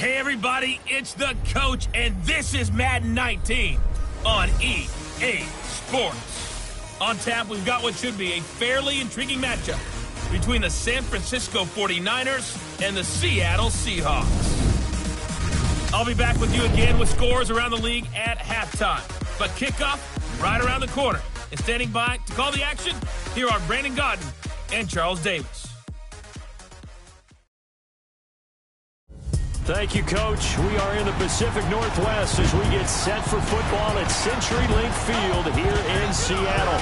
Hey everybody, it's the coach, and this is Madden 19 on EA Sports. On tap, we've got what should be a fairly intriguing matchup between the San Francisco 49ers and the Seattle Seahawks. I'll be back with you again with scores around the league at halftime. But kickoff right around the corner. And standing by to call the action, here are Brandon Godden and Charles Davis. Thank you, Coach. We are in the Pacific Northwest as we get set for football at CenturyLink Field here in Seattle.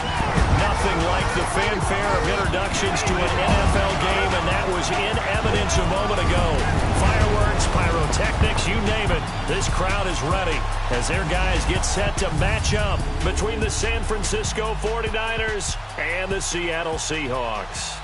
Nothing like the fanfare of introductions to an NFL game, and that was in evidence a moment ago. Fireworks, pyrotechnics, you name it. This crowd is ready as their guys get set to match up between the San Francisco 49ers and the Seattle Seahawks.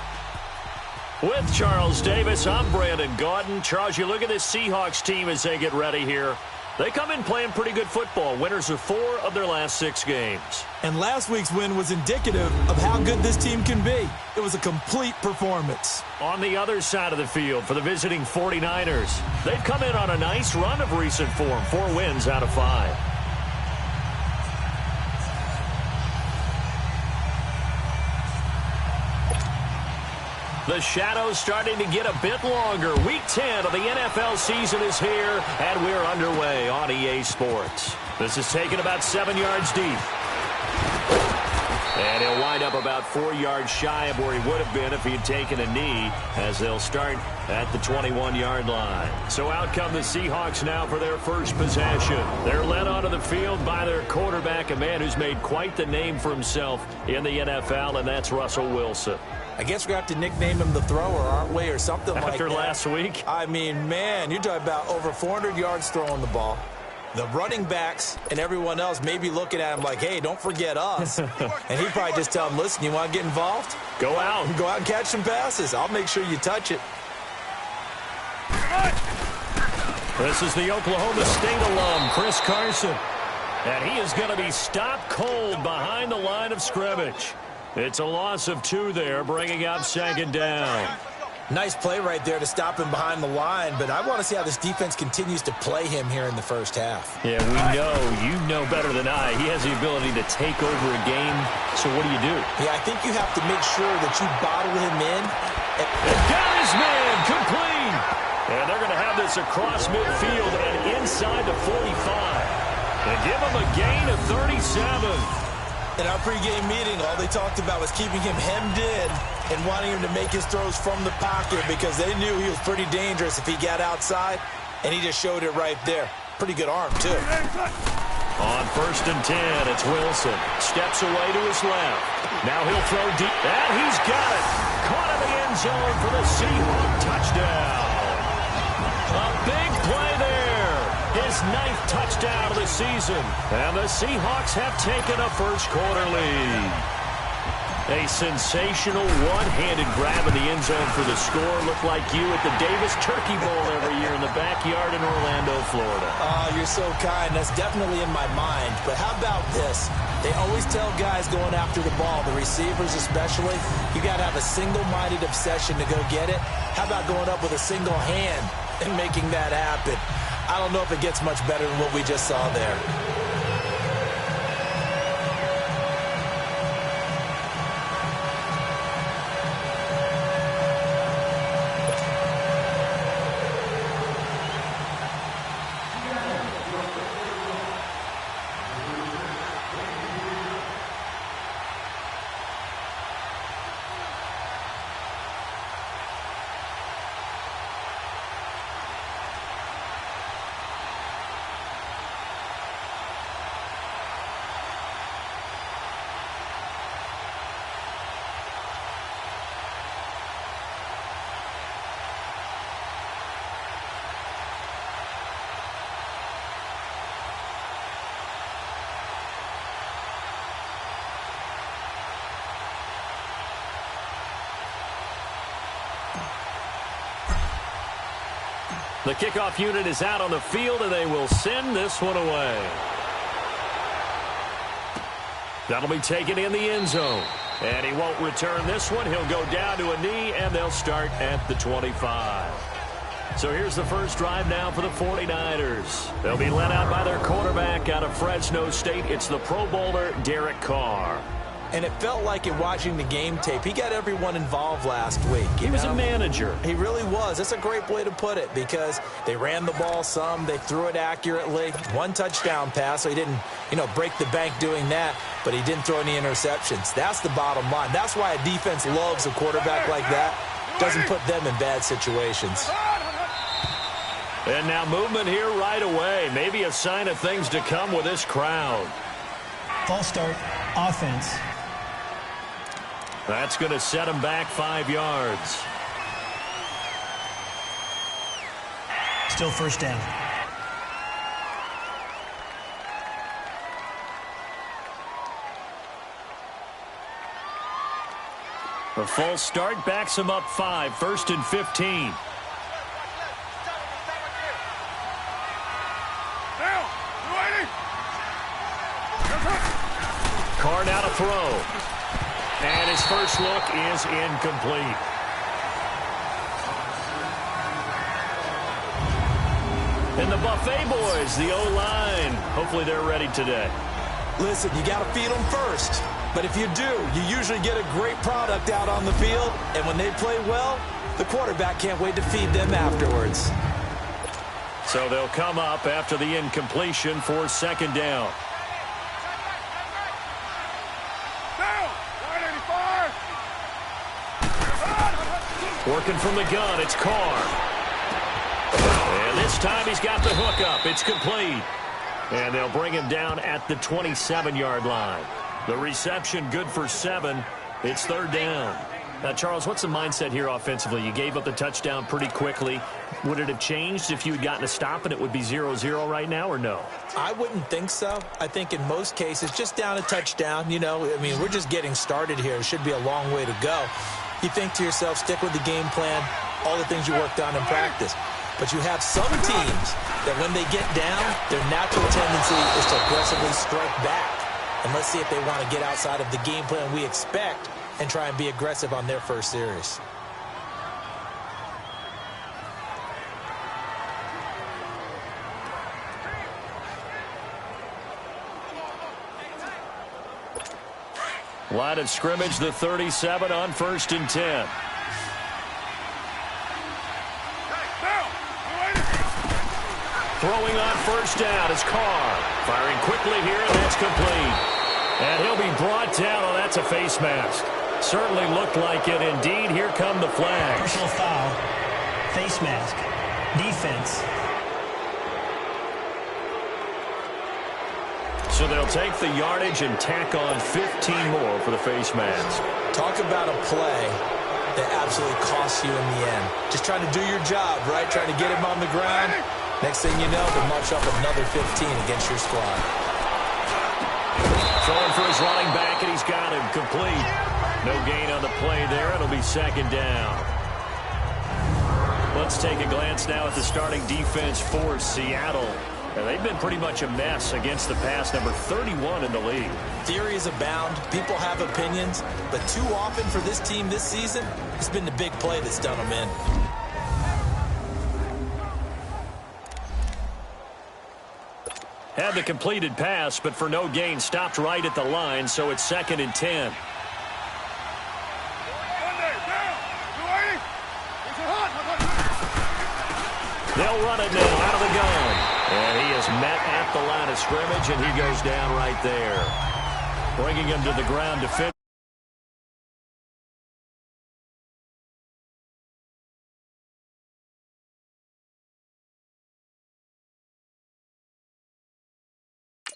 With Charles Davis, I'm Brandon Godden. Charles, you look at this Seahawks team as they get ready here. They come in playing pretty good football. Winners of 4 of their last 6 games. And last week's win was indicative of how good this team can be. It was a complete performance. On the other side of the field for the visiting 49ers, they've come in on a nice run of recent form. 4 wins out of 5. The shadow's starting to get a bit longer. Week 10 of the NFL season is here, and we're underway on EA Sports. This is taken about 7 yards deep. And he'll wind up about 4 yards shy of where he would have been if he had taken a knee, as they'll start at the 21-yard line. So out come the Seahawks now for their first possession. They're led onto the field by their quarterback, a man who's made quite the name for himself in the NFL, and that's Russell Wilson. I guess we're going to have to nickname him the thrower, aren't we, or something like that. After last week? I mean, man, you're talking about over 400 yards throwing the ball. The running backs and everyone else may be looking at him like, hey, don't forget us. And he'd probably just tell them, listen, you want to get involved? Go out. Go out and catch some passes. I'll make sure you touch it. This is the Oklahoma State alum, Chris Carson. And he is going to be stopped cold behind the line of scrimmage. It's a loss of 2 there, bringing up 2nd down. Nice play right there to stop him behind the line, but I want to see how this defense continues to play him here in the first half. Yeah, you know better than I. He has the ability to take over a game, so what do? Yeah, I think you have to make sure that you bottle him in. And down his man, complete. And they're going to have this across midfield and inside the 45. And give him a gain of 37. In our pregame meeting, all they talked about was keeping him hemmed in and wanting him to make his throws from the pocket because they knew he was pretty dangerous if he got outside, and he just showed it right there. Pretty good arm, too. On 1st and 10, it's Wilson. Steps away to his left. Now he'll throw deep. And he's got it. Caught in the end zone for the Seahawk touchdown. A big play there. His 9th touchdown of the season. And the Seahawks have taken a first-quarter lead. A sensational one-handed grab in the end zone for the score. Looked like you at the Davis Turkey Bowl every year in the backyard in Orlando, Florida. Oh, you're so kind. That's definitely in my mind. But how about this? They always tell guys going after the ball, the receivers especially, you got to have a single-minded obsession to go get it. How about going up with a single hand and making that happen? I don't know if it gets much better than what we just saw there. The kickoff unit is out on the field, and they will send this one away. That'll be taken in the end zone. And he won't return this one. He'll go down to a knee, and they'll start at the 25. So here's the first drive now for the 49ers. They'll be led out by their quarterback out of Fresno State. It's the Pro Bowler, Derek Carr. And it felt like in watching the game tape, he got everyone involved last week. He was a manager. He really was. That's a great way to put it because they ran the ball some. They threw it accurately. One touchdown pass, so he didn't, break the bank doing that, but he didn't throw any interceptions. That's the bottom line. That's why a defense loves a quarterback like that. Doesn't put them in bad situations. And now movement here right away. Maybe a sign of things to come with this crowd. False start, offense. That's going to set him back 5 yards. Still first down. The false start backs him up 5, 1st and 15. Carr now to throw. And his first look is incomplete. And the Buffet boys, the O-line, hopefully they're ready today. Listen, you got to feed them first. But if you do, you usually get a great product out on the field. And when they play well, the quarterback can't wait to feed them afterwards. So they'll come up after the incompletion for 2nd down. Working from the gun, it's Carr. And this time he's got the hook up. It's complete. And they'll bring him down at the 27-yard line. The reception good for 7. It's 3rd down. Now, Charles, what's the mindset here offensively? You gave up the touchdown pretty quickly. Would it have changed if you had gotten a stop and it would be 0-0 right now or no? I wouldn't think so. I think in most cases, just down a touchdown, we're just getting started here. It should be a long way to go. You think to yourself, stick with the game plan, all the things you worked on in practice. But you have some teams that when they get down, their natural tendency is to aggressively strike back. And let's see if they want to get outside of the game plan we expect and try and be aggressive on their first series. Line of scrimmage, the 37 on 1st and 10. Throwing on 1st down is Carr. Firing quickly here, and that's complete. And he'll be brought down. Oh, that's a face mask. Certainly looked like it. Indeed, here come the flags. Personal foul, face mask, defense. So they'll take the yardage and tack on 15 more for the face mask. Talk about a play that absolutely costs you in the end. Just trying to do your job, right? Trying to get him on the ground. Next thing you know, they'll march up another 15 against your squad. Throwing for his running back, and he's got him complete. No gain on the play there. It'll be 2nd down. Let's take a glance now at the starting defense for Seattle. And they've been pretty much a mess against the pass, number 31 in the league. Theories abound. People have opinions. But too often for this team this season, it's been the big play that's done them in. Had the completed pass, but for no gain, stopped right at the line, so it's 2nd and 10. They'll run it now out of the gun. And he is met at the line of scrimmage, and he goes down right there. Bringing him to the ground to finish.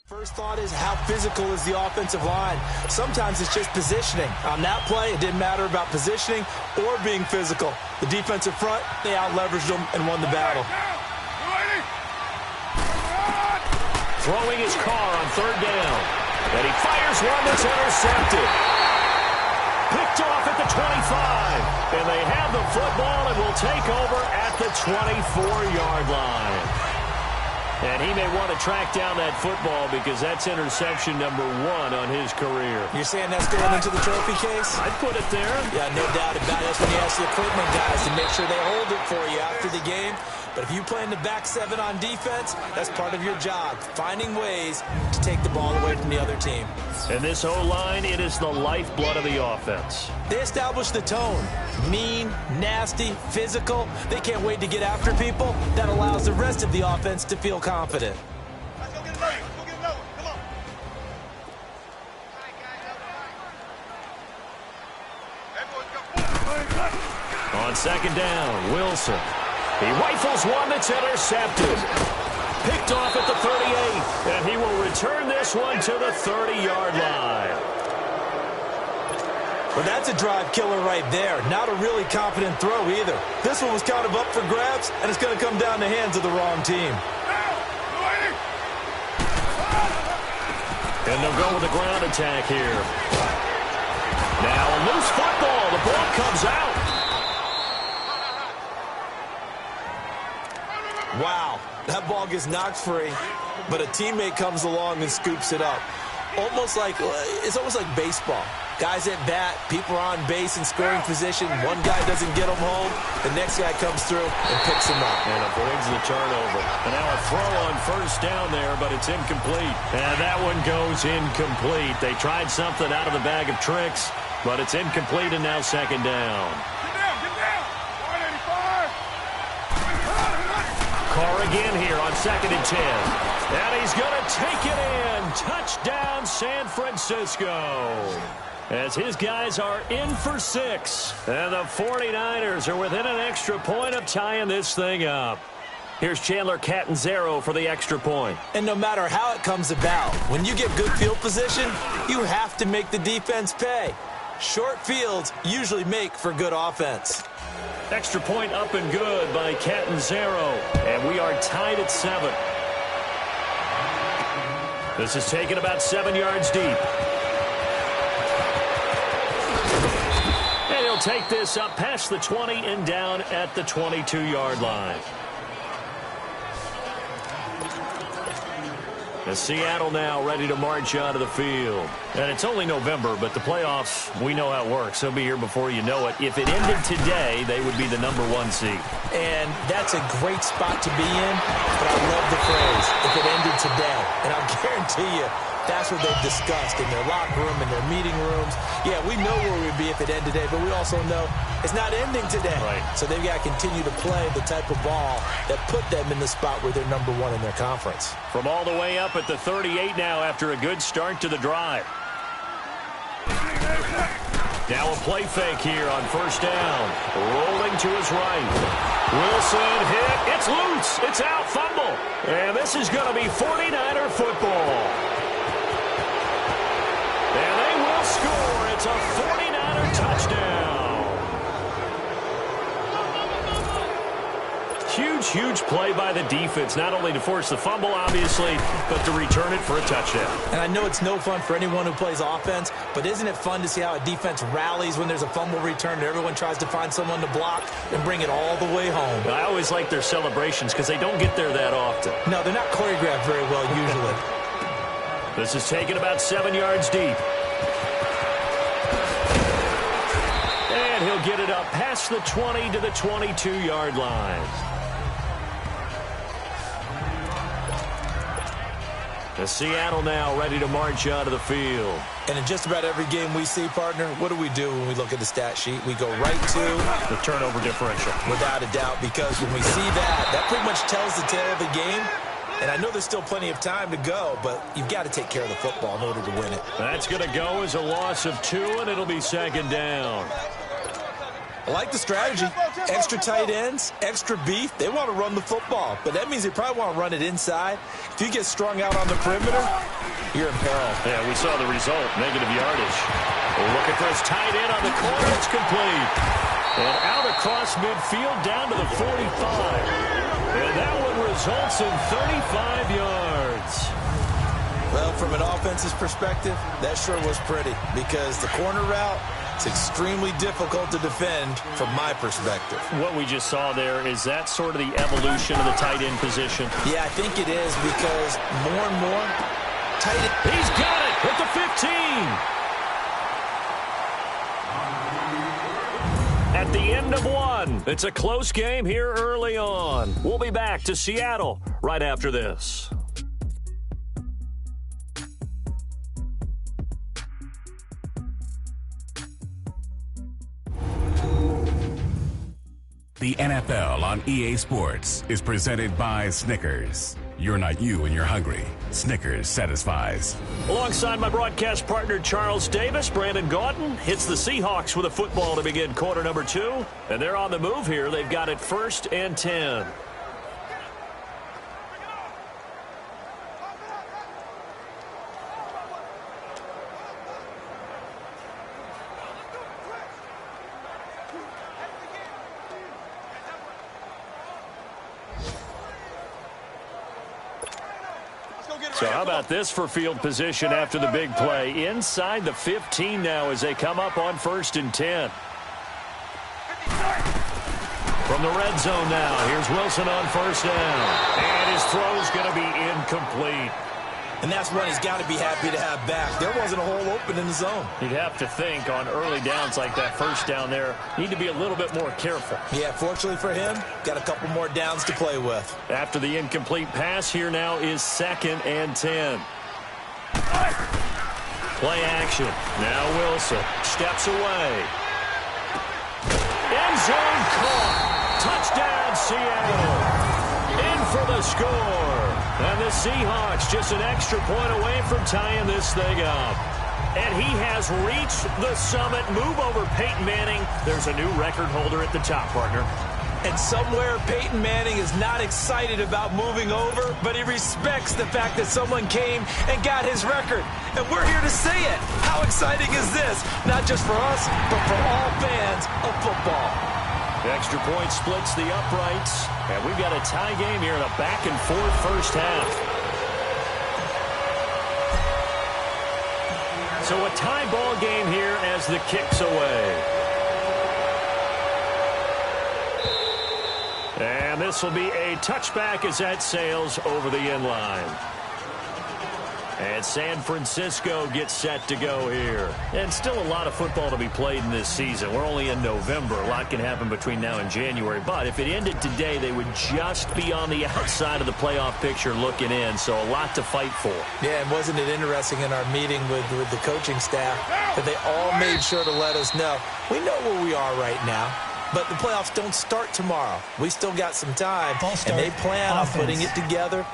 First thought is, how physical is the offensive line? Sometimes it's just positioning. On that play, it didn't matter about positioning or being physical. The defensive front, they out-leveraged them and won the battle. Throwing his Carr on 3rd down. And he fires one that's intercepted. Picked off at the 25. And they have the football and will take over at the 24-yard line. And he may want to track down that football because that's interception number 1 on his career. You're saying that's going into the trophy case? I'd put it there. Yeah, no doubt about it. That's when you ask the equipment guys to make sure they hold it for you after the game. But if you play in the back 7 on defense, that's part of your job, finding ways to take the ball away from the other team. And this O-line, it is the lifeblood of the offense. They establish the tone. Mean, nasty, physical. They can't wait to get after people. That allows the rest of the offense to feel confident. Let's go get another. Go get another. Come on. On second down, Wilson. He rifles one that's intercepted. Picked off at the 38, and he will return this one to the 30-yard line. Well, that's a drive killer right there. Not a really confident throw either. This one was kind of up for grabs, and it's going to come down the hands of the wrong team. And they'll go with the ground attack here. Now a loose football. The ball comes out. Wow, that ball gets knocked free, but a teammate comes along and scoops it up. It's almost like baseball. Guys at bat, people are on base in scoring position. One guy doesn't get them home. The next guy comes through and picks him up. And avoids the turnover. And now a throw on first down there, but it's incomplete. And that one goes incomplete. They tried something out of the bag of tricks, but it's incomplete and now second down. Get down. 185. Carr again here on 2nd and 10. And he's going to take it in. Touchdown, San Francisco. As his guys are in for 6. And the 49ers are within an extra point of tying this thing up. Here's Chandler Catanzaro for the extra point. And no matter how it comes about, when you get good field position, you have to make the defense pay. Short fields usually make for good offense. Extra point up and good by Catanzaro. And we are tied at 7. This is taken about 7 yards deep. And he'll take this up past the 20 and down at the 22-yard line. As Seattle now ready to march onto the field. And it's only November, but the playoffs, we know how it works. They'll be here before you know it. If it ended today, they would be the number 1 seed. And that's a great spot to be in, but I love the phrase, if it ended today. And I'll guarantee you, that's what they've discussed in their locker room, in their meeting rooms. Yeah, we know where we'd be if it ended today, but we also know it's not ending today. Right. So they've got to continue to play the type of ball that put them in the spot where they're number 1 in their conference. From all the way up at the 38 now after a good start to the drive. Now a play fake here on first down. Rolling to his right. Wilson hit. It's loose. It's out. Fumble. And this is going to be 49er football. And they will score. It's a 49er touchdown. Huge play by the defense, not only to force the fumble, obviously, but to return it for a touchdown. And I know it's no fun for anyone who plays offense, but isn't it fun to see how a defense rallies when there's a fumble return and everyone tries to find someone to block and bring it all the way home? I always like their celebrations because they don't get there that often. No, they're not choreographed very well usually. This is taken about 7 yards deep. And he'll get it up past the 20 to the 22-yard line. The Seattle now ready to march out of the field. And in just about every game we see, partner, what do we do when we look at the stat sheet? We go right to the turnover differential. Without a doubt, because when we see that, that pretty much tells the tale of the game. And I know there's still plenty of time to go, but you've got to take care of the football in order to win it. That's going to go as a loss of 2, and it'll be second down. I like the strategy. Extra tight ends, extra beef. They want to run the football, but that means they probably want to run it inside. If you get strung out on the perimeter, you're in peril. Yeah, we saw the result, negative yardage. Looking for his tight end on the corner. It's complete. And out across midfield down to the 45. And that one results in 35 yards. Well, from an offensive perspective, that sure was pretty because the corner route, It's extremely difficult to defend from my perspective. What we just saw there, is that sort of the evolution of the tight end position? Yeah, I think it is, because more and more tight end. He's got it at the 15. At the end of one, it's a close game here early on. We'll be back to Seattle right after this. The NFL on EA Sports is presented by Snickers. You're not you when you're hungry. Snickers satisfies. Alongside my broadcast partner, Charles Davis, Brandon Gaudin hits the Seahawks with a football to begin quarter number 2. And they're on the move here. They've got it 1st and 10. So how about this for field position after the big play? Inside the 15 now as they come up on 1st and 10. From the red zone now, here's Wilson on 1st down. And his throw's going to be incomplete. And that's one he's got to be happy to have back. There wasn't a hole open in the zone. You'd have to think on early downs like that 1st down there, need to be a little bit more careful. Yeah, fortunately for him, got a couple more downs to play with. After the incomplete pass, here now is 2nd and 10. Play action. Now Wilson steps away. End zone caught. Touchdown, Seattle. In for the score. And the Seahawks just an extra point away from tying this thing up. And he has reached the summit. Move over Peyton Manning. There's a new record holder at the top, partner. And somewhere Peyton Manning is not excited about moving over, but he respects the fact that someone came and got his record. And we're here to say it. How exciting is this? Not just for us, but for all fans of football. The extra point splits the uprights. And we've got a tie game here in a back-and-forth 1st half. So a tie ball game here as the kick's away. And this will be a touchback as that sails over the end line. And San Francisco gets set to go here. And still a lot of football to be played in this season. We're only in November. A lot can happen between now and January. But if it ended today, they would just be on the outside of the playoff picture looking in. So a lot to fight for. Yeah, and wasn't it interesting in our meeting with the coaching staff that they all made sure to let us know, we know where we are right now. But the playoffs don't start tomorrow. We still got some time. And they plan on putting it together,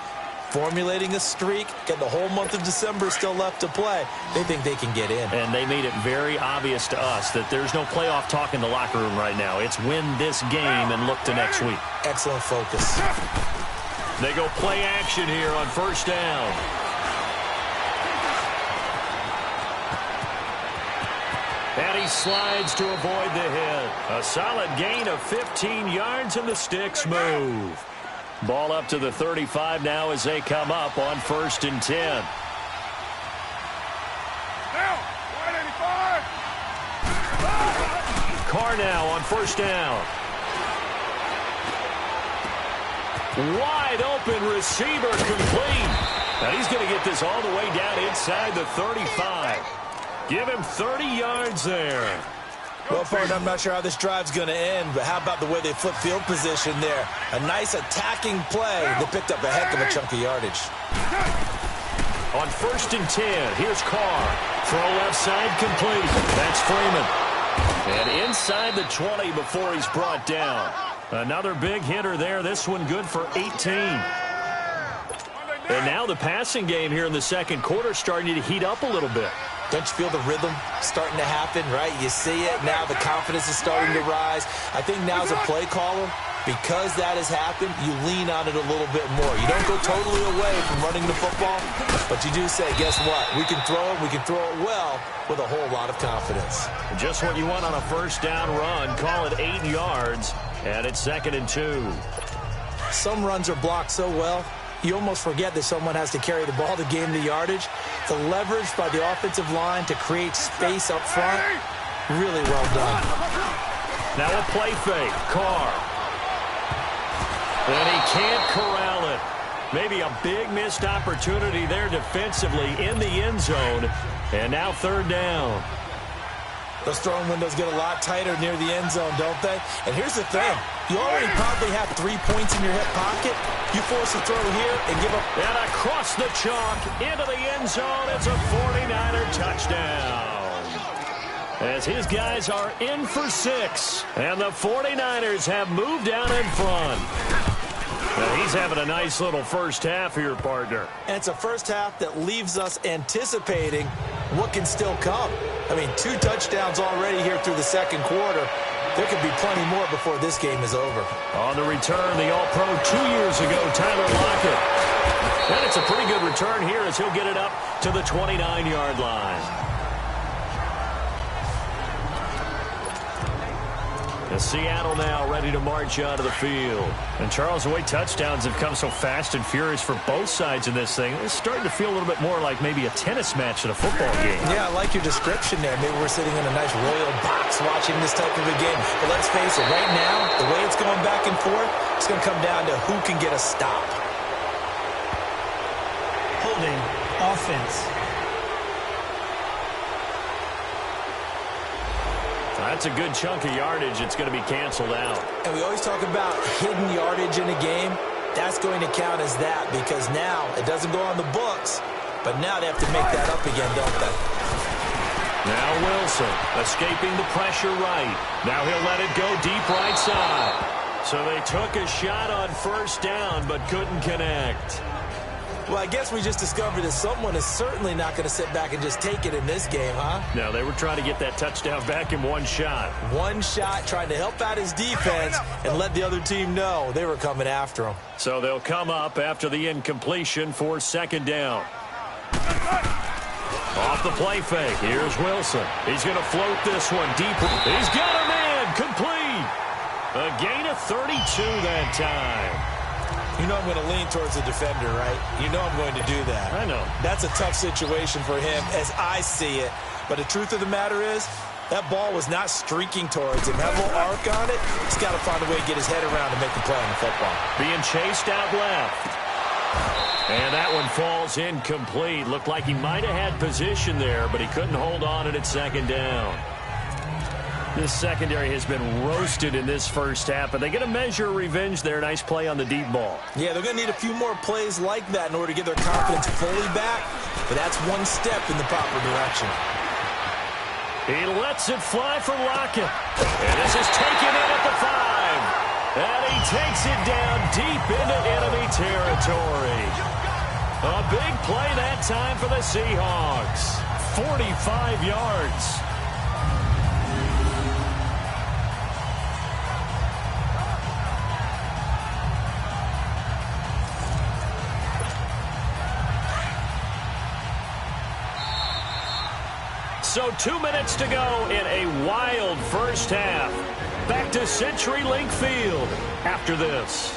formulating a streak, got the whole month of December still left to play. They think they can get in. And they made it very obvious to us that there's no playoff talk in the locker room right now. It's win this game and look to next week. Excellent focus. They go play action here on 1st down. And he slides to avoid the hit. A solid gain of 15 yards, and the sticks move. Ball up to the 35 now as they come up on 1st and 10. Down, 185. Carr now on 1st down. Wide open receiver complete. Now he's going to get this all the way down inside the 35. Give him 30 yards there. Well, partner, I'm not sure how this drive's going to end, but how about the way they flip field position there? A nice attacking play that picked up a heck of a chunk of yardage. On 1st and 10, here's Carr. Throw left side complete. That's Freeman. And inside the 20 before he's brought down. Another big hitter there. This one good for 18. And now the passing game here in the 2nd quarter starting to heat up a little bit. Don't you feel the rhythm starting to happen, right? You see it. Now the confidence is starting to rise. I think now as a play caller, because that has happened, you lean on it a little bit more. You don't go totally away from running the football, but you do say, guess what? We can throw it. We can throw it well with a whole lot of confidence. Just what you want on a 1st down run. Call it 8 yards, and it's 2nd and 2. Some runs are blocked so well, you almost forget that someone has to carry the ball to gain the yardage. The leverage by the offensive line to create space up front, Really well done. Now a play fake. Carr. And he can't corral it. Maybe a big missed opportunity there defensively in the end zone. And now third down. Those throwing windows get a lot tighter near the end zone, don't they? And here's the thing. You already probably have 3 points in your hip pocket. You force a throw here and give up. And across the chalk into the end zone. It's a 49er touchdown. As his guys are in for 6. And the 49ers have moved down in front. Now he's having a nice little first half here, partner. And it's a first half that leaves us anticipating what can still come. I mean, 2 touchdowns already here through the second quarter. There could be plenty more before this game is over. On the return, the All-Pro 2 years ago, Tyler Lockett. And it's a pretty good return here as he'll get it up to the 29-yard line. Seattle now ready to march out of the field. And Charles, the way touchdowns have come so fast and furious for both sides in this thing, it's starting to feel a little bit more like maybe a tennis match at a football game. Yeah, I like your description there. Maybe we're sitting in a nice royal box watching this type of a game. But let's face it, right now, the way it's going back and forth, it's going to come down to who can get a stop. Holding offense. That's a good chunk of yardage. It's going to be canceled out. And we always talk about hidden yardage in a game. That's going to count as that because now it doesn't go on the books, but now they have to make that up again, don't they? Now Wilson escaping the pressure right. Now he'll let it go deep right side. So they took a shot on first down but couldn't connect. Well, I guess we just discovered that someone is certainly not going to sit back and just take it in this game, huh? No, they were trying to get that touchdown back in one shot. One shot, trying to help out his defense and let the other team know they were coming after him. So they'll come up after the incompletion for second down. Off the play fake, here's Wilson. He's going to float this one deep. He's got a man, complete. A gain of 32 that time. You know I'm going to lean towards the defender, right? You know I'm going to do that. I know. That's a tough situation for him as I see it. But the truth of the matter is, that ball was not streaking towards him. That little arc on it, he's got to find a way to get his head around and make the play on the football. Being chased out left. And that one falls incomplete. Looked like he might have had position there, but he couldn't hold on it at second down. This secondary has been roasted in this first half, but they get a measure of revenge there. Nice play on the deep ball. Yeah, they're going to need a few more plays like that in order to get their confidence fully back, but that's one step in the proper direction. He lets it fly for Lockett. And this is taken in at the 5. And he takes it down deep into enemy territory. A big play that time for the Seahawks. 45 yards. So 2 minutes to go in a wild first half. Back to CenturyLink Field after this.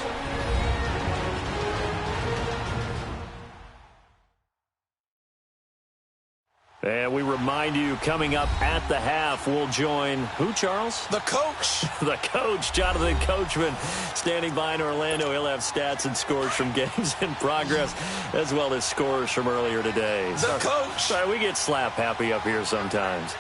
And we remind you, coming up at the half, we'll join who, Charles? The coach. The coach, Jonathan Coachman, standing by in Orlando. He'll have stats and scores from games in progress, as well as scores from earlier today. The coach. Sorry, we get slap happy up here sometimes.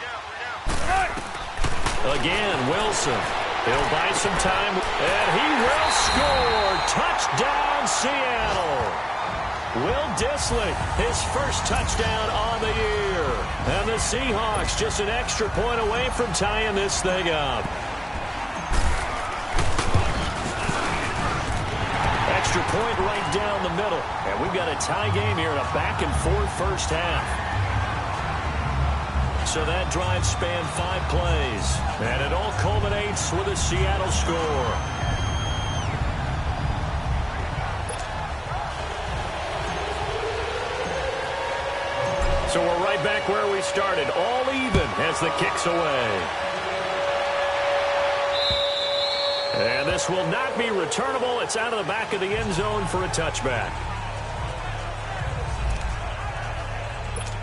Again, Wilson. He'll buy some time, and he will score. Touchdown, Seattle. Will Dissly, his first touchdown on the year. And the Seahawks just an extra point away from tying this thing up. Extra point right down the middle. And we've got a tie game here in a back-and-forth first half. So that drive spanned 5 plays. And it all culminates with a Seattle score. So we're right back where we started, all even as the kick's away. And this will not be returnable. It's out of the back of the end zone for a touchback.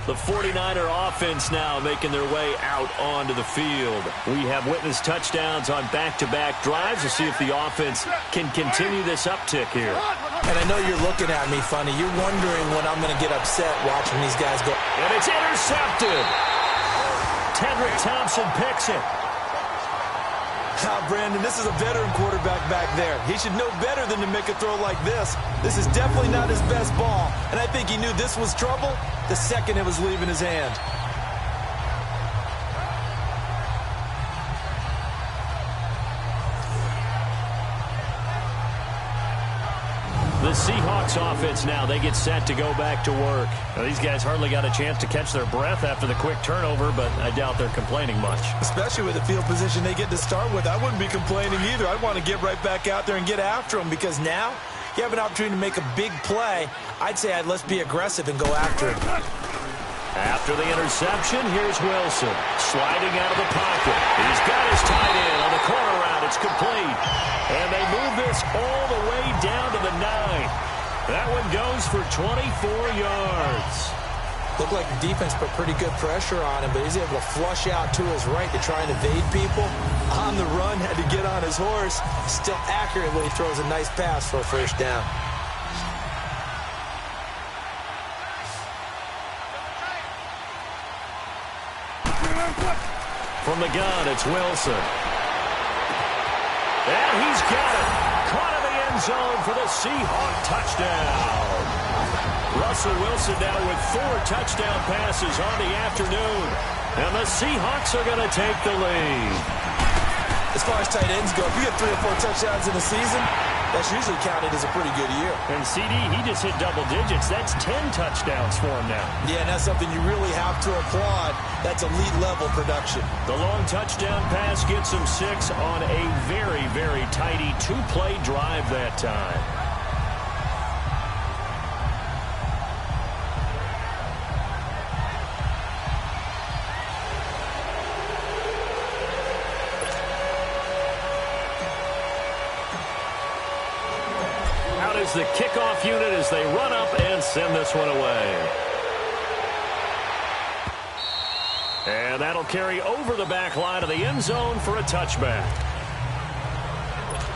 The 49er offense now making their way out onto the field. We have witnessed touchdowns on back-to-back drives to see if the offense can continue this uptick here. And I know you're looking at me funny. You're wondering when I'm going to get upset watching these guys go. And it's intercepted. Tedrick Thompson picks it. Brandon, this is a veteran quarterback back there. He should know better than to make a throw like this. This is definitely not his best ball, and I think he knew this was trouble the second it was leaving his hand. The Seahawks offense now, they get set to go back to work. Now, these guys hardly got a chance to catch their breath after the quick turnover, but I doubt they're complaining much. Especially with the field position they get to start with. I wouldn't be complaining either. I'd want to get right back out there and get after them because now you have an opportunity to make a big play. I'd say let's be aggressive and go after it. After the interception, here's Wilson sliding out of the pocket. He's got his tight end on the corner route. It's complete. And they move this all the way down to the 9. That one goes for 24 yards. Looked like the defense put pretty good pressure on him, but he's able to flush out to his right to try and evade people. On the run, had to get on his horse. Still accurately throws a nice pass for a first down. From the gun, it's Wilson. And he's got it. Caught in the end zone for the Seahawk touchdown. Russell Wilson now with 4 touchdown passes on the afternoon. And the Seahawks are going to take the lead. As far as tight ends go, if you get 3 or 4 touchdowns in a season, that's usually counted as a pretty good year. And CD, he just hit double digits. That's 10 touchdowns for him now. Yeah, and that's something you really have to applaud. That's elite-level production. The long touchdown pass gets him 6 on a very, very tidy 2-play drive that time. The kickoff unit as they run up and send this one away. And that'll carry over the back line of the end zone for a touchback.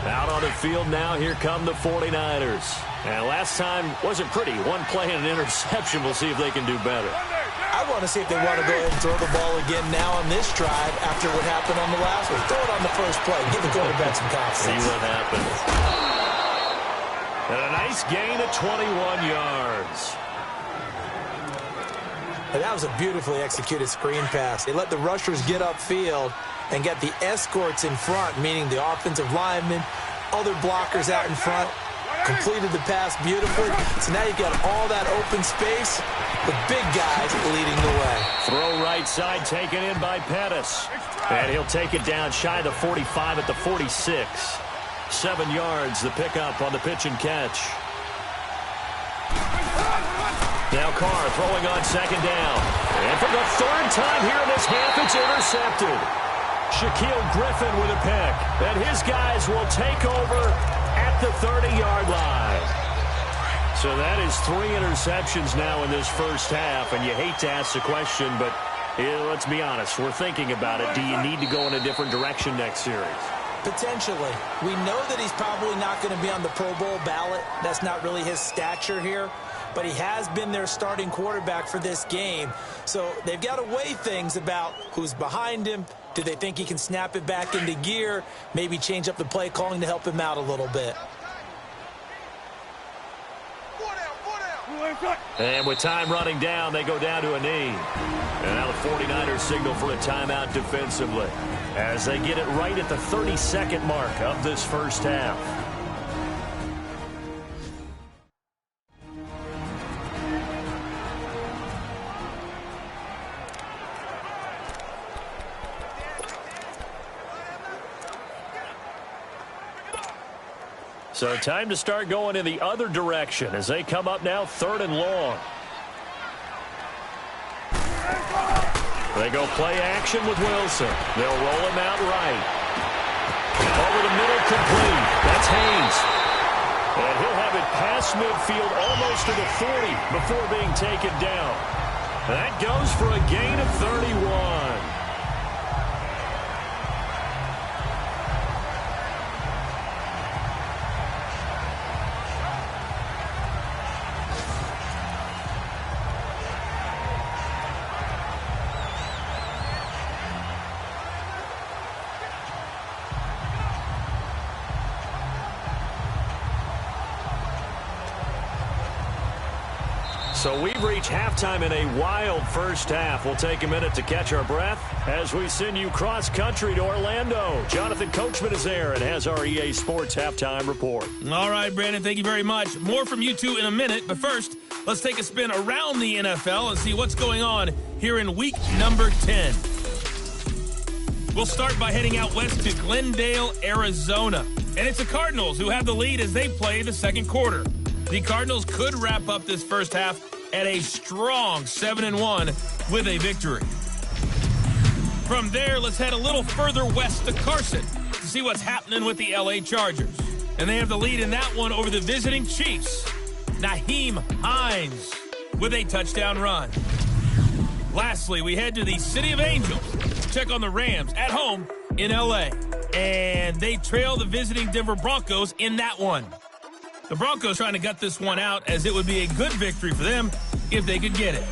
Out on the field now, here come the 49ers. And last time wasn't pretty. 1 play and an interception. We'll see if they can do better. I want to see if they want to go ahead and throw the ball again now on this drive after what happened on the last one. Throw it on the first play. Give the quarterback some confidence. See what happens. And a nice gain of 21 yards. And that was a beautifully executed screen pass. They let the rushers get upfield and get the escorts in front, meaning the offensive linemen, other blockers out in front, completed the pass beautifully. So now you've got all that open space with big guys leading the way. Throw right side taken in by Pettis. And he'll take it down shy of the 45 at the 46. 7 yards, the pickup on the pitch and catch. Now Carr throwing on second down. And for the 3rd time here in this half, it's intercepted. Shaquille Griffin with a pick. And his guys will take over at the 30-yard line. So that is 3 interceptions now in this first half. And you hate to ask the question, but let's be honest. We're thinking about it. Do you need to go in a different direction next series? Potentially. We know that he's probably not going to be on the Pro Bowl ballot. That's not really his stature here. But he has been their starting quarterback for this game. So they've got to weigh things about who's behind him. Do they think he can snap it back into gear? Maybe change up the play calling to help him out a little bit. And with time running down, they go down to a knee. And now the 49ers signal for a timeout defensively as they get it right at the 32nd mark of this first half. So time to start going in the other direction as they come up now 3rd and long. They go play action with Wilson. They'll roll him out right. Over the middle, complete. That's Haynes. And he'll have it past midfield almost to the 40 before being taken down. That goes for a gain of 31. So we've reached halftime in a wild first half. We'll take a minute to catch our breath as we send you cross-country to Orlando. Jonathan Coachman is there and has our EA Sports halftime report. All right, Brandon, thank you very much. More from you two in a minute, but first, let's take a spin around the NFL and see what's going on here in week number 10. We'll start by heading out west to Glendale, Arizona. And it's the Cardinals who have the lead as they play the second quarter. The Cardinals could wrap up this first half at a strong 7-1 with a victory. From there, let's head a little further west to Carson to see what's happening with the LA Chargers. And they have the lead in that one over the visiting Chiefs. Nyheim Hines with a touchdown run. Lastly, we head to the City of Angels to check on the Rams at home in LA. And they trail the visiting Denver Broncos in that one. The Broncos trying to gut this one out as it would be a good victory for them if they could get it.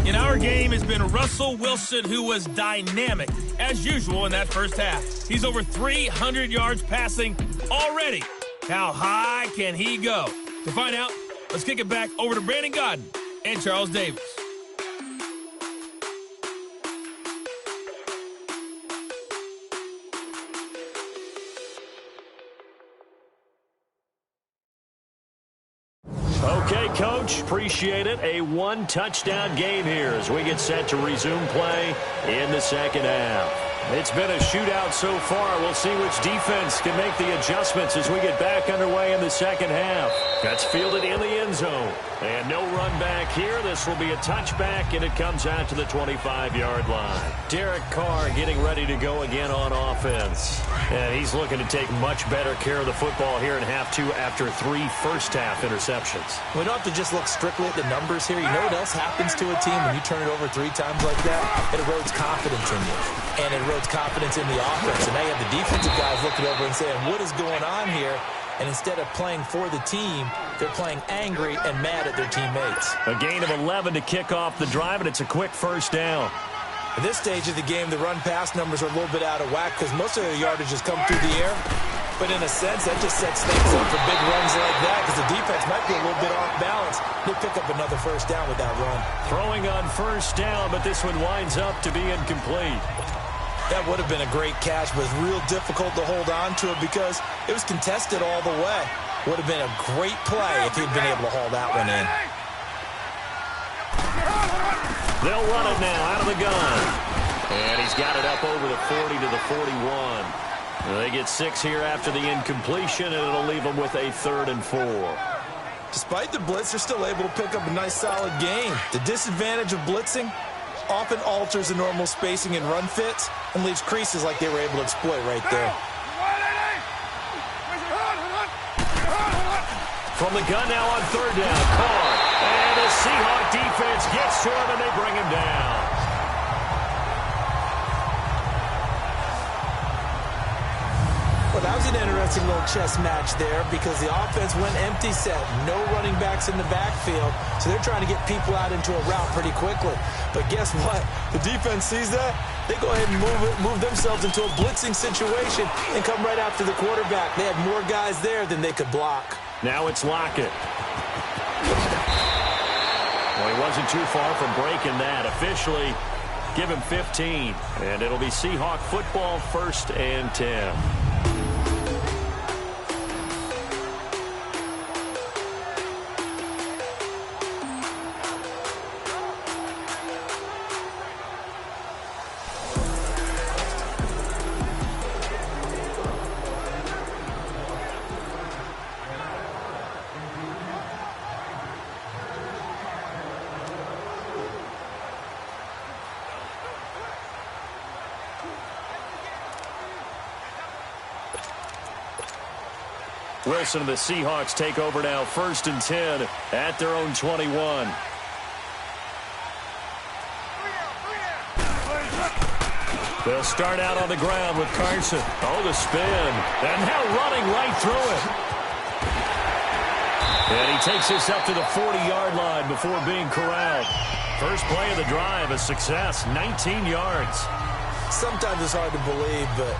In our game has been Russell Wilson, who was dynamic as usual in that first half. He's over 300 yards passing already. How high can he go? To find out, let's kick it back over to Brandon Godden and Charles Davis. Okay, Coach, appreciate it. A one-touchdown game here as we get set to resume play in the second half. It's been a shootout so far. We'll see which defense can make the adjustments as we get back underway in the second half. That's fielded in the end zone. And no run back here. This will be a touchback, and it comes out to the 25-yard line. Derek Carr getting ready to go again on offense. And he's looking to take much better care of the football here in half two after 3 first-half interceptions. We don't have to just look strictly at the numbers here. You know what else happens to a team when you turn it over 3 times like that? It erodes confidence in you. And it erodes confidence in the offense. And now you have the defensive guys looking over and saying, what is going on here? And instead of playing for the team, they're playing angry and mad at their teammates. A gain of 11 to kick off the drive, and it's a quick first down. At this stage of the game, the run-pass numbers are a little bit out of whack because most of their yardage has come through the air. But in a sense, that just sets things up for big runs like that because the defense might be a little bit off balance. They'll pick up another first down with that run. Throwing on first down, but this one winds up to be incomplete. That would have been a great catch, but it's real difficult to hold on to it because it was contested all the way. Would have been a great play if he'd been able to haul that one in. They'll run it now out of the gun. And he's got it up over the 40 to the 41. They get 6 here after the incompletion, and it'll leave them with a 3rd and 4. Despite the blitz, they're still able to pick up a nice solid gain. The disadvantage of blitzing often alters the normal spacing and run fits and leaves creases like they were able to exploit right there. From the gun now on 3rd down, Carr. And the Seahawk defense gets to him, and they bring him down. Well, that was an interesting little chess match there because the offense went empty set. No running backs in the backfield, so they're trying to get people out into a route pretty quickly. But guess what? The defense sees that. They go ahead and move themselves into a blitzing situation and come right after the quarterback. They had more guys there than they could block. Now it's Lockett. Well, he wasn't too far from breaking that. Officially, give him 15. And it'll be Seahawk football, 1st and 10. Wilson and the Seahawks take over now, 1st and 10 at their own 21. They'll start out on the ground with Carson. Oh, the spin. And now running right through it. And he takes this up to the 40-yard line before being corralled. First play of the drive, a success, 19 yards. Sometimes it's hard to believe, but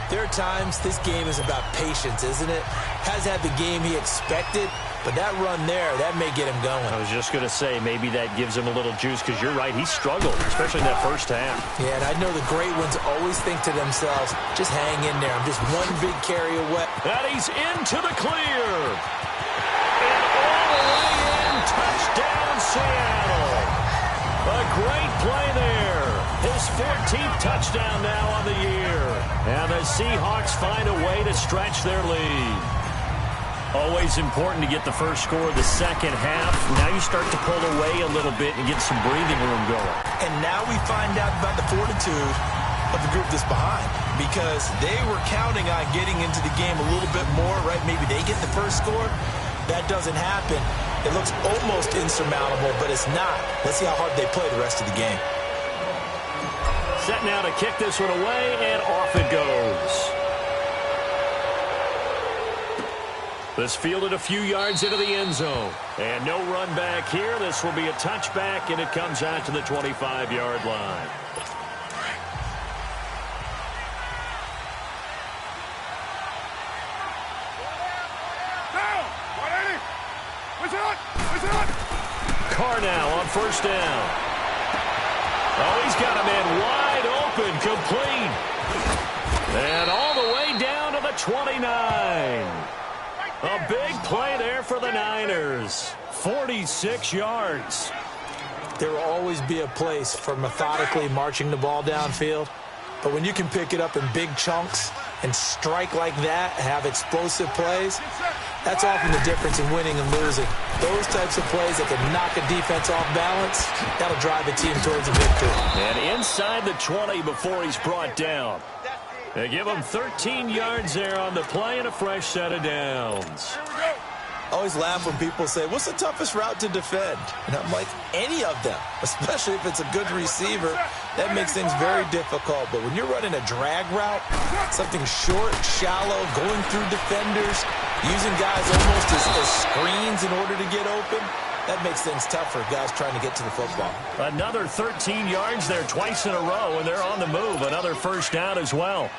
there are times this game is about patience, isn't it? Has had the game he expected, but that run there, that may get him going. I was just going to say, maybe that gives him a little juice, because you're right, he struggled, especially in that first half. Yeah, and I know the great ones always think to themselves, just hang in there. I'm just one big carry away. And he's into the clear. And all the way in, touchdown Seattle. A great play there. His 14th touchdown now on the year. And the Seahawks find a way to stretch their lead. Always important to get the first score of the second half. Now you start to pull away a little bit and get some breathing room going. And now we find out about the fortitude of the group that's behind, because they were counting on getting into the game a little bit more, right? Maybe they get the first score. That doesn't happen. It looks almost insurmountable, but it's not. Let's see how hard they play the rest of the game. Set now to kick this one away, and off it goes. This fielded a few yards into the end zone. And no run back here. This will be a touchback, and it comes out to the 25-yard line. Carr now on first down. Oh, he's got a man wide open, complete. And all the way down to the 29. A big play there for the Niners. 46 yards. There will always be a place for methodically marching the ball downfield. But when you can pick it up in big chunks and strike like that, have explosive plays, that's often the difference in winning and losing. Those types of plays that can knock a defense off balance, that'll drive a team towards a victory. And inside the 20 before he's brought down. They give him 13 yards there on the play and a fresh set of downs. I always laugh when people say, what's the toughest route to defend? And I'm like, any of them, especially if it's a good receiver. That makes things very difficult. But when you're running a drag route, something short, shallow, going through defenders, using guys almost as screens in order to get open, that makes things tough for guys trying to get to the football. Another 13 yards there twice in a row, and they're on the move. Another first down as well.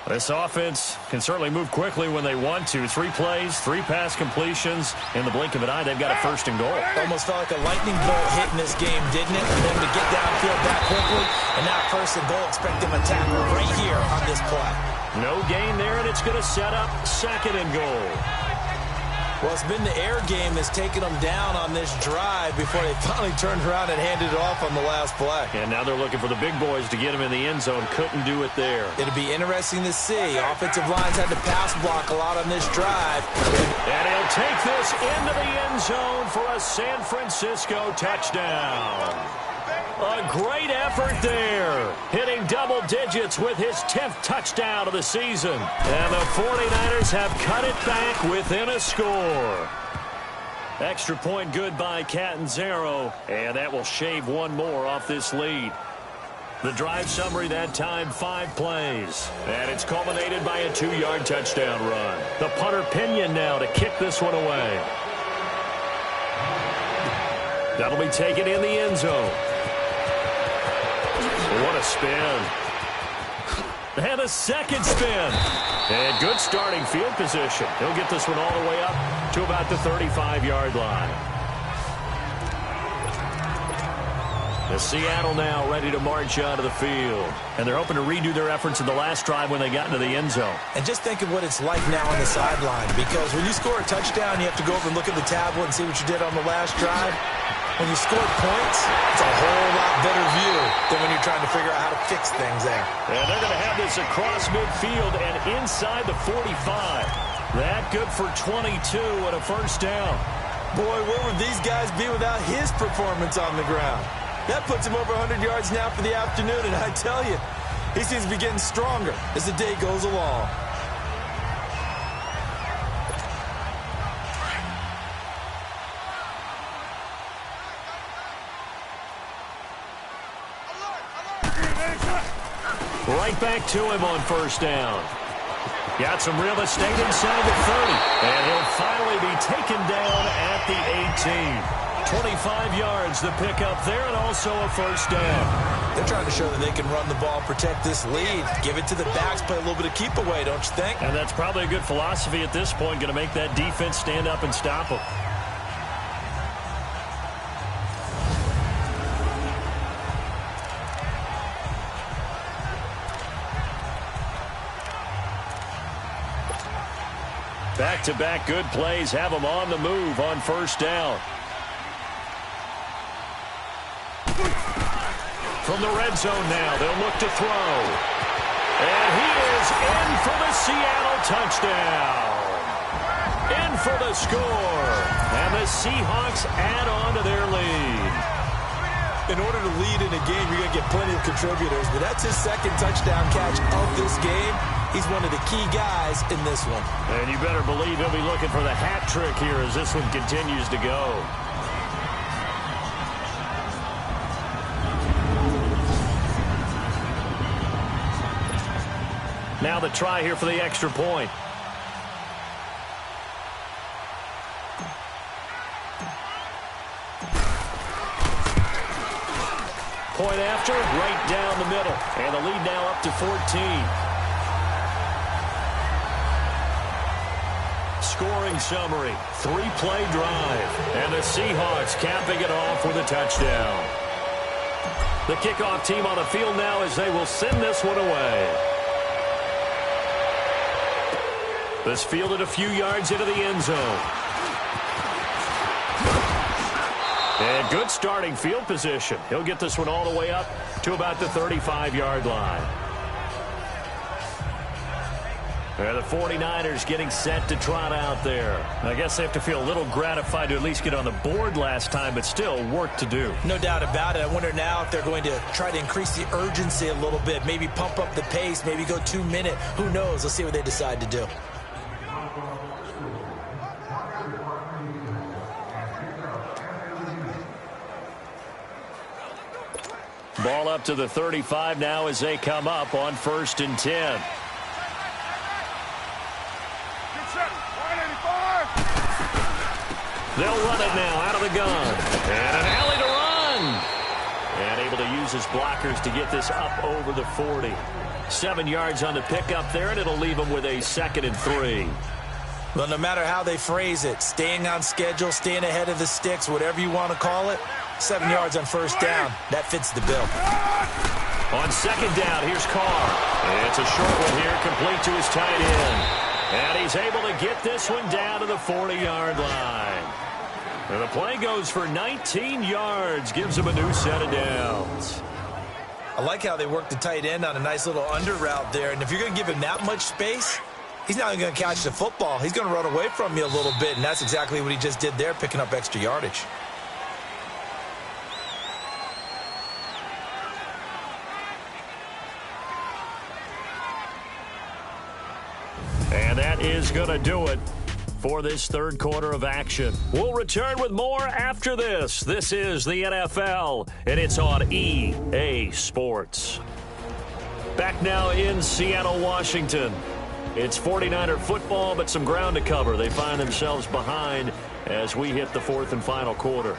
This offense can certainly move quickly when they want to. 3 plays, 3 pass completions. In the blink of an eye, they've got a first and goal. Almost felt like a lightning bolt hit in this game, didn't it? For them to get downfield that quickly. And now first and goal, expect them to tackle right here on this play. No gain there, and it's going to set up second and goal. Well, it's been the air game that's taken them down on this drive before they finally turned around and handed it off on the last play. And now they're looking for the big boys to get him in the end zone. Couldn't do it there. It'll be interesting to see. Offensive lines had to pass block a lot on this drive. And he'll take this into the end zone for a San Francisco touchdown. A great effort there. Hitting double digits with his 10th touchdown of the season. And the 49ers have cut it back within a score. Extra point good by Catanzaro. And that will shave one more off this lead. The drive summary that time, 5 plays. And it's culminated by a 2-yard touchdown run. The punter Pinion now to kick this one away. That'll be taken in the end zone. What a spin. And a second spin. And good starting field position. He'll get this one all the way up to about the 35-yard line. The Seattle now ready to march out of the field. And they're hoping to redo their efforts in the last drive when they got into the end zone. And just think of what it's like now on the sideline. Because when you score a touchdown, you have to go over and look at the tablet and see what you did on the last drive. When you score points, it's a whole lot better view than when you're trying to figure out how to fix things there. And they're going to have this across midfield and inside the 45. That good for 22 and a first down. Boy, where would these guys be without his performance on the ground? That puts him over 100 yards now for the afternoon, and I tell you, he seems to be getting stronger as the day goes along. Right back to him on first down. Got some real estate inside the 30. And he'll finally be taken down at the 18. 25 yards the pickup there, and also a first down. They're trying to show that they can run the ball, protect this lead, give it to the backs, play a little bit of keep away, don't you think? And that's probably a good philosophy at this point, going to make that defense stand up and stop them. Back-to-back good plays have them on the move on first down. From the red zone now, they'll look to throw. And he is in for the Seattle touchdown. In for the score. And the Seahawks add on to their lead. In order to lead in a game, you're going to get plenty of contributors, but that's his second touchdown catch of this game. He's one of the key guys in this one. And you better believe he'll be looking for the hat trick here as this one continues to go. Now the try here for the extra point. Point after, right down the middle. And the lead now up to 14. Scoring summary, 3-play drive. And the Seahawks capping it off with a touchdown. The kickoff team on the field now as they will send this one away. This fielded a few yards into the end zone. And good starting field position. He'll get this one all the way up to about the 35-yard line. And the 49ers getting set to trot out there. I guess they have to feel a little gratified to at least get on the board last time, but still work to do. No doubt about it. I wonder now if they're going to try to increase the urgency a little bit, maybe pump up the pace, maybe go 2-minute. Who knows? Let's see what they decide to do. Ball up to the 35 now as they come up on 1st and 10. Get set. 185. They'll run it now out of the gun. And an alley to run. And able to use his blockers to get this up over the 40. 7 yards on the pickup there, and it'll leave them with a 2nd and 3. Well, no matter how they phrase it, staying on schedule, staying ahead of the sticks, whatever you want to call it, 7 yards on first down. That fits the bill. On 2nd down, here's Carr. It's a short one here, complete to his tight end. And he's able to get this one down to the 40-yard line. And the play goes for 19 yards, gives him a new set of downs. I like how they work the tight end on a nice little under route there. And if you're going to give him that much space, he's not going to catch the football. He's going to run away from you a little bit, and that's exactly what he just did there, picking up extra yardage. And that is going to do it for this third quarter of action. We'll return with more after this. This is the NFL, and it's on EA Sports. Back now in Seattle, Washington. It's 49er football, but some ground to cover. They find themselves behind as we hit the 4th and final quarter.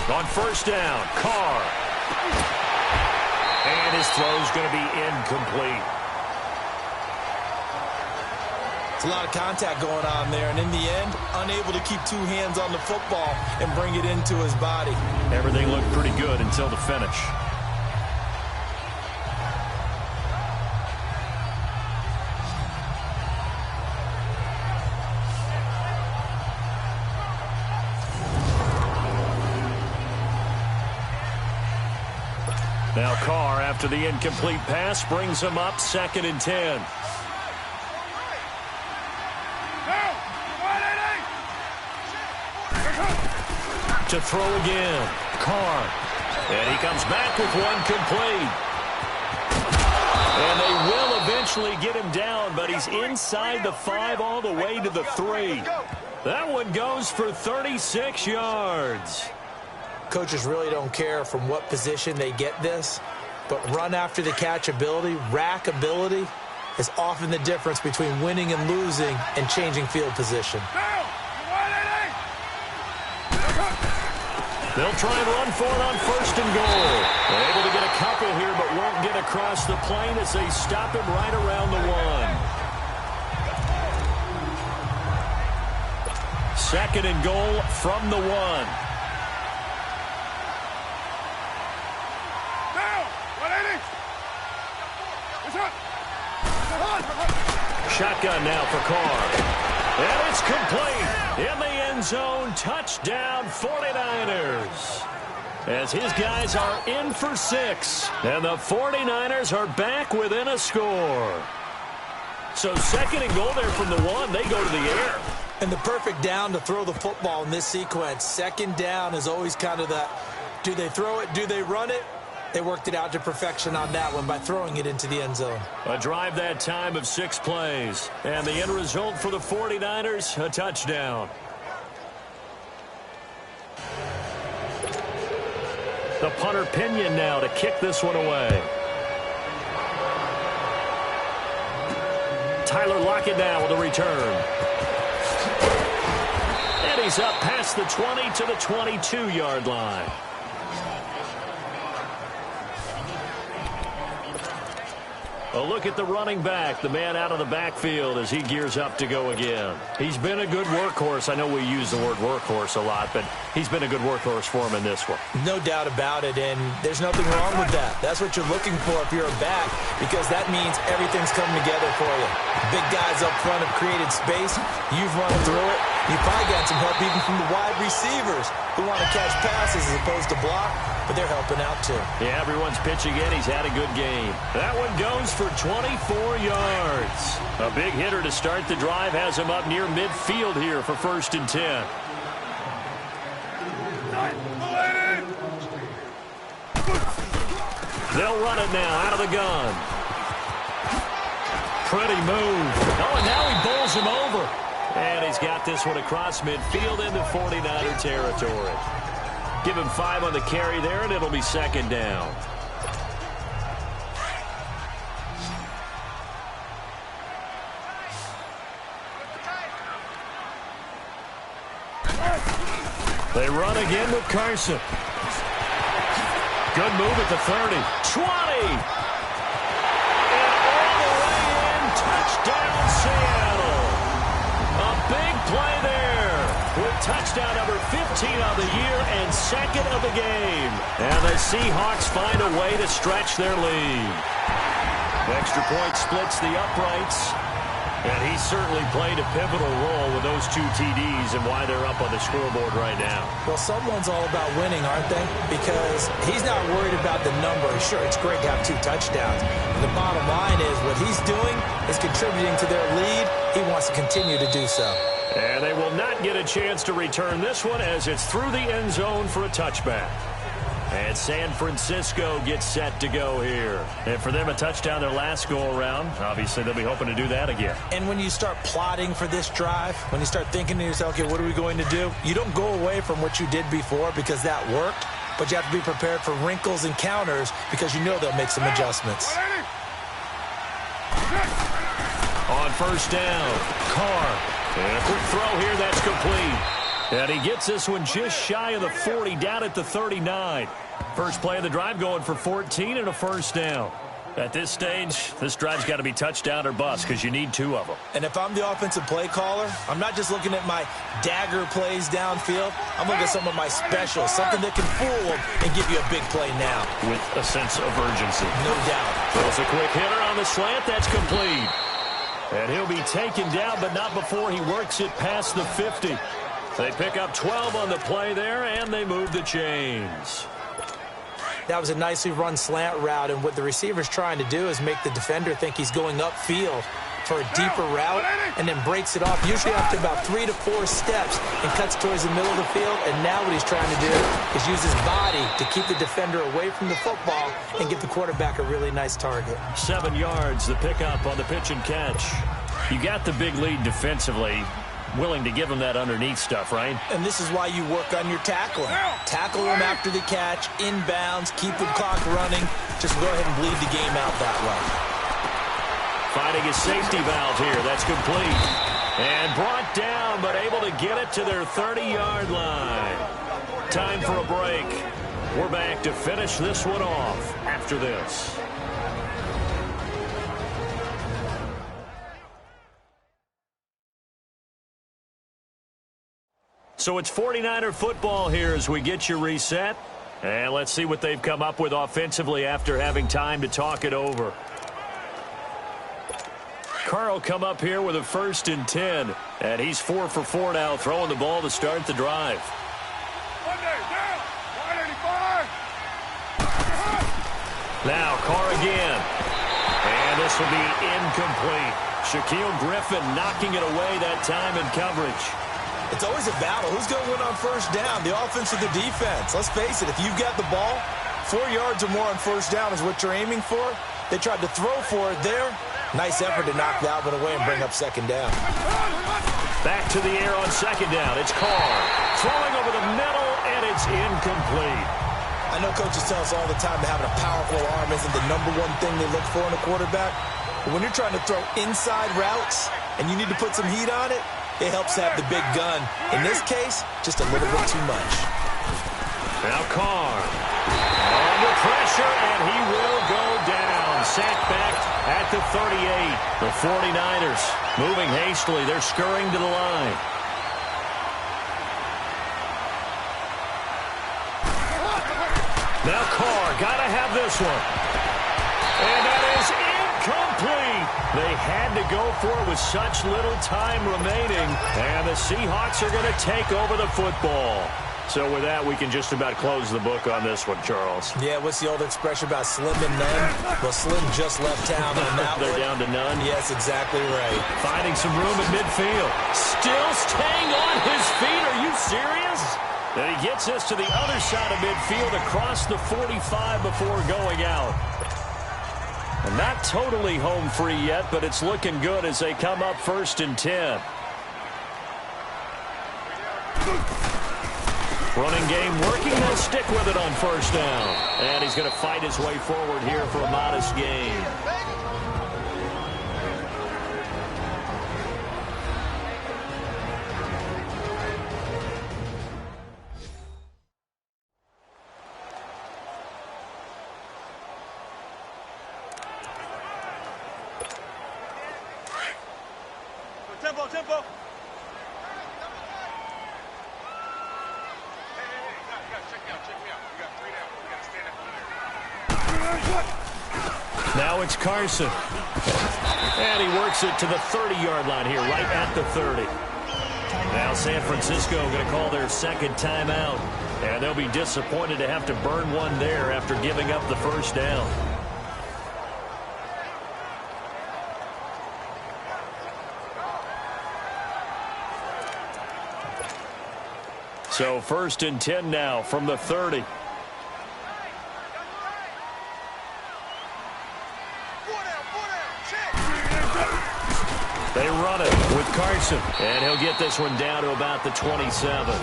On first down, Carr. And his throw's going to be incomplete. It's a lot of contact going on there, and in the end, unable to keep 2 hands on the football and bring it into his body. Everything looked pretty good until the finish. Now Carr, after the incomplete pass, brings him up 2nd and 10. To throw again. Carr And he comes back with one complete. And they will eventually get him down, but he's inside the 5 all the way to the 3. That one goes for 36 yards. Coaches really don't care from what position they get this, but run after the catch ability, rack ability, is often the difference between winning and losing and changing field position. They'll try and run for it on 1st and goal. They're able to get a couple here, but won't get across the plane as they stop him right around the 1. 2nd and goal from the 1. Shotgun now for Carr. And it's complete. In the end zone, touchdown 49ers. As his guys are in for 6. And the 49ers are back within a score. So 2nd and goal there from the 1. They go to the air. And the perfect down to throw the football in this sequence. 2nd down is always kind of that, do they throw it, do they run it? They worked it out to perfection on that one by throwing it into the end zone. A drive that time of 6 plays. And the end result for the 49ers, a touchdown. The punter Pinion now to kick this one away. Tyler Lockett now with a return. And he's up past the 20 to the 22-yard line. A look at the running back, the man out of the backfield as he gears up to go again. He's been a good workhorse. I know we use the word workhorse a lot, but he's been a good workhorse for him in this one. No doubt about it, and there's nothing wrong with that. That's what you're looking for if you're a back, because that means everything's coming together for you. Big guys up front have created space. You've run through it. You've probably got some help even from the wide receivers who want to catch passes as opposed to block, but they're helping out too. Yeah, everyone's pitching in. He's had a good game. That one goes for 24 yards. A big hitter to start the drive has him up near midfield here for 1st and 10. They'll run it now out of the gun. Pretty move. Oh, and now he bowls him over. And he's got this one across midfield into 49er territory. Give him 5 on the carry there, and it'll be 2nd down. They run again with Carson. Good move at the 30. 20! And all the way in, touchdown Seattle. A big play there with touchdown number 15 on the year and 2nd of the game. And the Seahawks find a way to stretch their lead. Extra point splits the uprights. And he certainly played a pivotal role with those 2 TDs and why they're up on the scoreboard right now. Well, someone's all about winning, aren't they? Because he's not worried about the number. Sure, it's great to have 2 touchdowns. The bottom line is what he's doing is contributing to their lead. He wants to continue to do so. And they will not get a chance to return this one as it's through the end zone for a touchback. And San Francisco gets set to go here. And for them, a touchdown their last go-around. Obviously, they'll be hoping to do that again. And when you start plotting for this drive, when you start thinking to yourself, okay, what are we going to do? You don't go away from what you did before because that worked, but you have to be prepared for wrinkles and counters because you know they'll make some adjustments. On 1st down, Carr. And a quick throw here, that's complete. And he gets this one just shy of the 40, down at the 39. First play of the drive going for 14 and a 1st down. At this stage, this drive's got to be touchdown or bust because you need 2 of them. And if I'm the offensive play caller, I'm not just looking at my dagger plays downfield. I'm looking at some of my specials, something that can fool them and give you a big play now. With a sense of urgency. No doubt. Throws a quick hitter on the slant. That's complete. And he'll be taken down, but not before he works it past the 50. They pick up 12 on the play there, and they move the chains. That was a nicely run slant route, and what the receiver's trying to do is make the defender think he's going upfield. for a deeper route and then breaks it off, usually after about 3 to 4 steps, and cuts towards the middle of the field. And now what he's trying to do is use his body to keep the defender away from the football and give the quarterback a really nice target. 7 yards, the pickup on the pitch and catch. You got the big lead defensively. Willing to give him that underneath stuff, right? And this is why you work on your tackling. Tackle him after the catch, inbounds, keep the clock running. Just go ahead and bleed the game out that way. Finding a safety valve here. That's complete. And brought down, but able to get it to their 30-yard line. Time for a break. We're back to finish this one off after this. So it's 49er football here as we get you reset. And let's see what they've come up with offensively after having time to talk it over. Carl come up here with a 1st and 10. And he's 4 for 4 now, throwing the ball to start the drive. Now Carr again. And this will be incomplete. Shaquille Griffin knocking it away that time in coverage. It's always a battle. Who's going to win on 1st down, the offense or the defense? Let's face it, if you've got the ball, 4 yards or more on 1st down is what you're aiming for. They tried to throw for it there. Nice effort to knock that one away and bring up 2nd down. Back to the air on 2nd down. It's Carr throwing over the middle, and it's incomplete. I know coaches tell us all the time that having a powerful arm isn't the #1 thing they look for in a quarterback. But when you're trying to throw inside routes and you need to put some heat on it, it helps have the big gun. In this case, just a little bit too much. Now Carr under pressure, and he will go down. Sacked back at the 38. The 49ers moving hastily. They're scurrying to the line. Now Carr, gotta have this one. And that is incomplete. They had to go for it with such little time remaining. And the Seahawks are going to take over the football. So with that, we can just about close the book on this one, Charles. Yeah, what's the old expression about slim and none? Well, Slim just left town on that They're one. down to none. Yes, exactly right. Finding some room at midfield. Still staying on his feet. Are you serious? And he gets us to the other side of midfield across the 45 before going out. And not totally home free yet, but it's looking good as they come up 1st and 10. Running game working. They'll stick with it on 1st down. And he's going to fight his way forward here for a modest gain. Tempo. Now it's Carson. And he works it to the 30-yard line here, right at the 30. Now San Francisco going to call their 2nd timeout. And they'll be disappointed to have to burn one there after giving up the 1st down. So 1st and 10 now from the 30. They run it with Carson. And he'll get this one down to about the 27.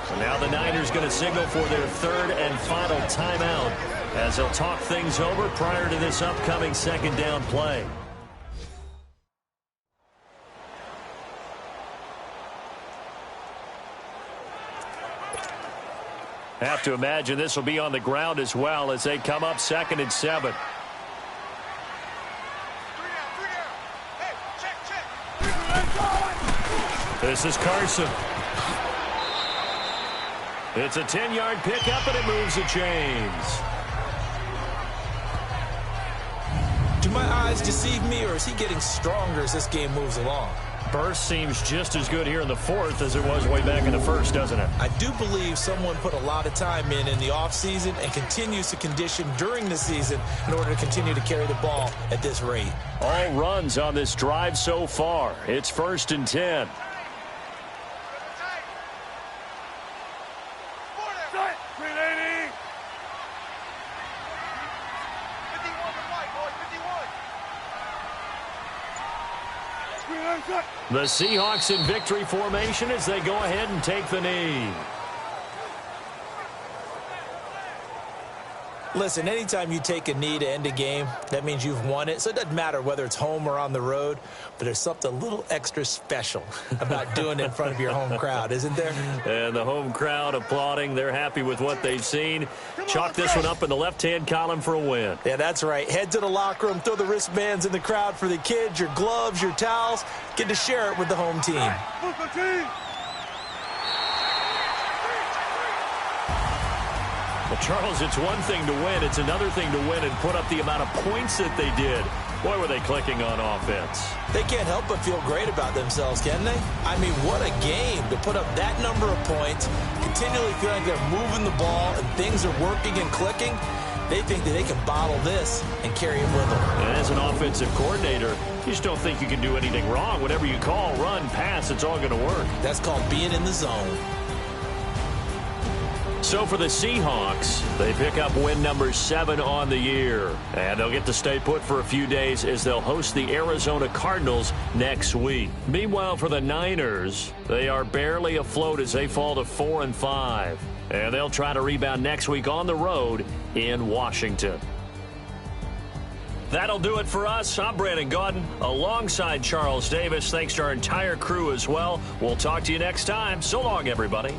So now the Niners going to signal for their 3rd and final timeout as they'll talk things over prior to this upcoming 2nd down play. Have to imagine this will be on the ground as well as they come up 2nd and 7. This is Carson. It's a 10-yard pickup, and it moves the chains. Do my eyes deceive me, or is he getting stronger as this game moves along? Burst seems just as good here in the fourth as it was way back in the first, doesn't it? I do believe someone put a lot of time in the offseason and continues to condition during the season in order to continue to carry the ball at this rate. All runs on this drive so far. It's 1st and 10. The Seahawks in victory formation as they go ahead and take the knee. Listen, anytime you take a knee to end a game, that means you've won it. So it doesn't matter whether it's home or on the road, but there's something a little extra special about doing it in front of your home crowd, isn't there? And the home crowd applauding. They're happy with what they've seen. Chalk this one up in the left-hand column for a win. Yeah, that's right. Head to the locker room, throw the wristbands in the crowd for the kids, your gloves, your towels. Get to share it with the home team. Well, Charles, it's one thing to win. It's another thing to win and put up the amount of points that they did. Boy, were they clicking on offense. They can't help but feel great about themselves, can they? I mean, what a game to put up that number of points, continually feel like they're moving the ball and things are working and clicking. They think that they can bottle this and carry it with them. And as an offensive coordinator, you just don't think you can do anything wrong. Whatever you call, run, pass, it's all going to work. That's called being in the zone. So for the Seahawks, they pick up win number 7 on the year. And they'll get to stay put for a few days as they'll host the Arizona Cardinals next week. Meanwhile, for the Niners, they are barely afloat as they fall to 4-5. And they'll try to rebound next week on the road in Washington. That'll do it for us. I'm Brandon Gaudin alongside Charles Davis. Thanks to our entire crew as well. We'll talk to you next time. So long, everybody.